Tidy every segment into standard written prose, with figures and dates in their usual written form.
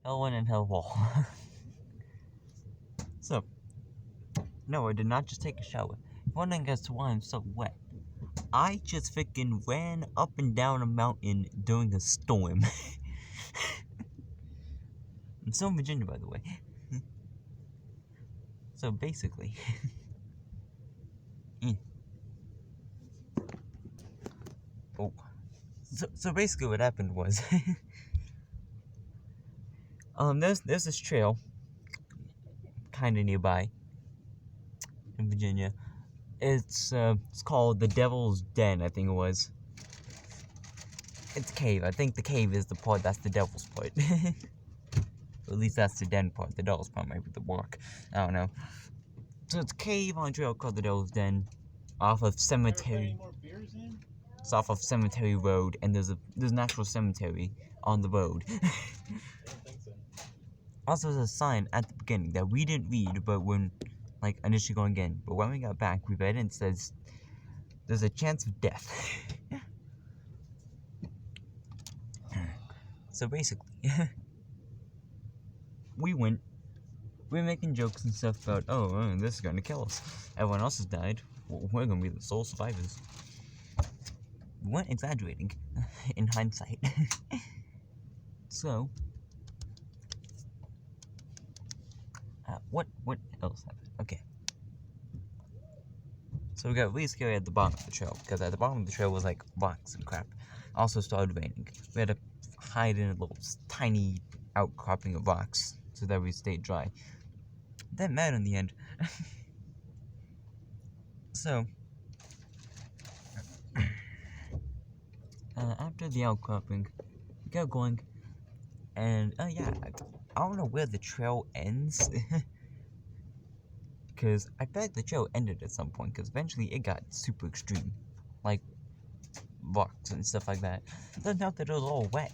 Hell1 and Hellwall. So, no, I did not just take a shower. Wondering as to why I'm so wet. I just freaking ran up and down a mountain during a storm. I'm still in Virginia, by the way. So basically, oh, so basically, what happened was, there's this trail, kind of nearby, in Virginia. It's called the Devil's Den, I think it was. It's a cave. I think the cave is the part that's the devil's part. Or at least that's the den part. The devil's part might be the work. I don't know. So it's a cave on a trail called the Devil's Den, off of Cemetery. It's off of Cemetery Road, and there's an actual cemetery on the road. Also, there's a sign at the beginning that we didn't read, but when, like, initially going in. But when we got back, we read it and it says, there's a chance of death. So basically, we were making jokes and stuff about, oh, this is gonna kill us. Everyone else has died. We're gonna be the sole survivors. We weren't exaggerating, in hindsight. So, what else happened? Okay. So we got really scary at the bottom of the trail, because at the bottom of the trail was like rocks and crap. Also started raining. We had to hide in a little tiny outcropping of rocks so that we stayed dry. That mattered in the end. So, after the outcropping, we kept going, and yeah, I don't know where the trail ends. Because I feel like the trail ended at some point, because eventually it got super extreme. Like, rocks and stuff like that. Turned out that it was all wet.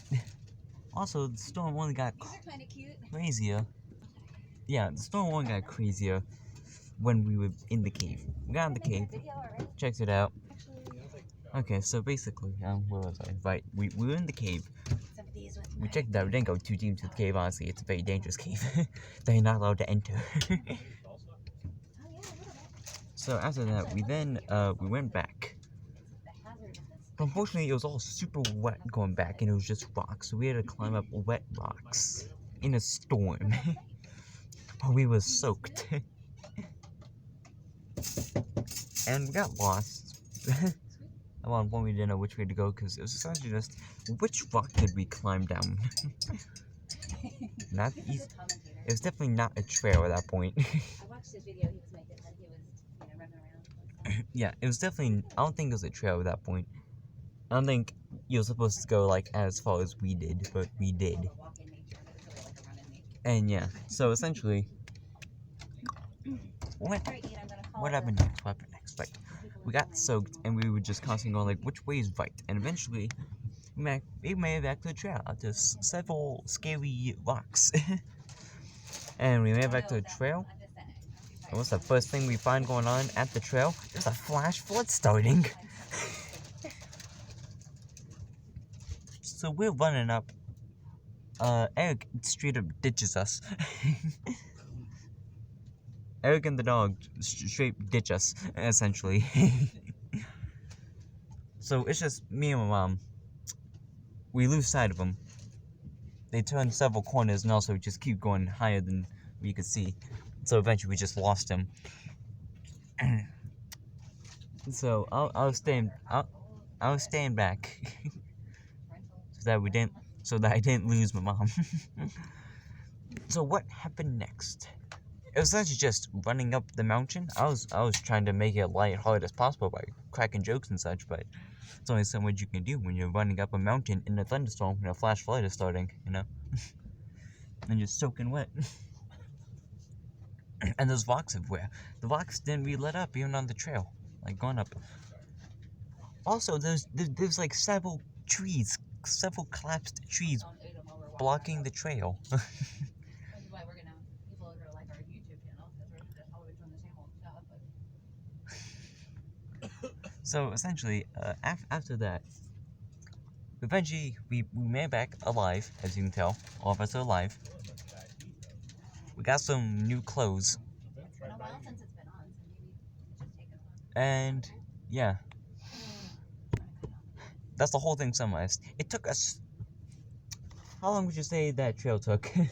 Also, the storm only got crazier. Yeah, the storm only got crazier when we were in the cave. We got in the cave, checked it out. Okay, so basically, where was I? Right, we were in the cave. We checked it out. We didn't go too deep into the cave, honestly. It's a very dangerous cave. They're not allowed to enter. So after that, we went back. But unfortunately, it was all super wet going back, and it was just rocks. So we had to climb up wet rocks in a storm. We were soaked. And we got lost. At one point, we didn't know which way to go, because it was essentially just, which rock did we climb down? Not easy. It was definitely not a trail at that point. I watched his video he was making, and he was, running around. Yeah, it was definitely, I don't think it was a trail at that point. I don't think you were supposed to go, like, as far as we did, but we did. And yeah, so essentially, what happened next? What happened next? Like, we got soaked, and we were just constantly going, like, which way is right? And eventually, we made it back to the trail after several scary rocks. And we made it back to the trail. And what's the first thing we find going on at the trail? There's a flash flood starting. So we're running up. Eric straight up ditches us. Eric and the dog straight ditch us, essentially. So it's just me and my mom. We lose sight of them. They turn several corners and also just keep going higher than we could see. So eventually we just lost him. So I was staying back so that I didn't lose my mom. So what happened next? It was actually just running up the mountain. I was trying to make it lighthearted as possible by cracking jokes and such, but it's only so much you can do when you're running up a mountain in a thunderstorm when a flash flood is starting, and you're soaking wet. And there's rocks everywhere. The rocks didn't really let up even on the trail, like going up. Also, there's like several collapsed trees blocking the trail. So essentially, after that, eventually we made it back alive, as you can tell. All of us are alive. We got some new clothes. It's been a while since it's been on, so maybe just take it off. And yeah, that's the whole thing summarized. It took us. How long would you say that trail took? About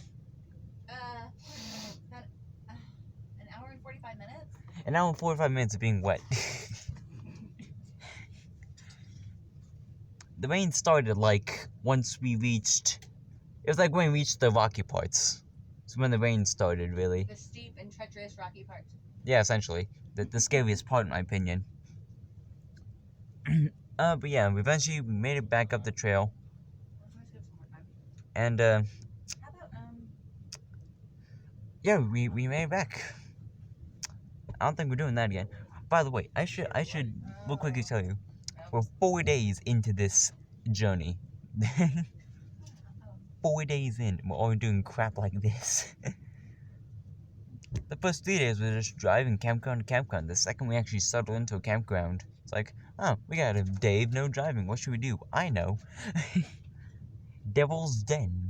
an hour and 45 minutes. An hour and 45 minutes of being wet. The rain started like once we reached. It was like when we reached the rocky parts. So when the rain started, really. The steep and treacherous rocky parts. Yeah, essentially. The scariest part, in my opinion. But yeah, eventually we made it back up the trail. And, How about, yeah, we made it back. I don't think we're doing that again. By the way, I should real quickly tell you, we're 4 days into this journey. 4 days in, we're already doing crap like this. The first 3 days we were just driving campground to campground. The second we actually settled into a campground, it's like, oh, we got a day of no driving. What should we do? I know. Devil's Den.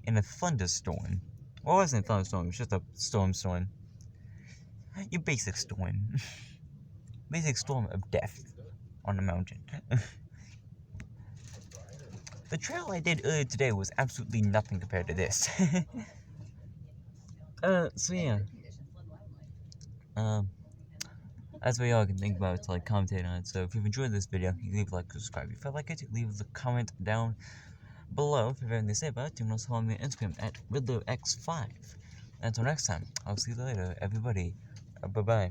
In a thunderstorm. Well, it wasn't a thunderstorm, it was just a storm. Your basic storm. Basic storm of death on a mountain. The trail I did earlier today was absolutely nothing compared to this. So yeah. That's what y'all can think about to like commentate on it. So if you've enjoyed this video, you can leave a like, subscribe. If you felt like it, leave a comment down below. If you have anything to say about it, you can also follow me on Instagram at RiddlerX5. Until next time, I'll see you later, everybody. Bye-bye.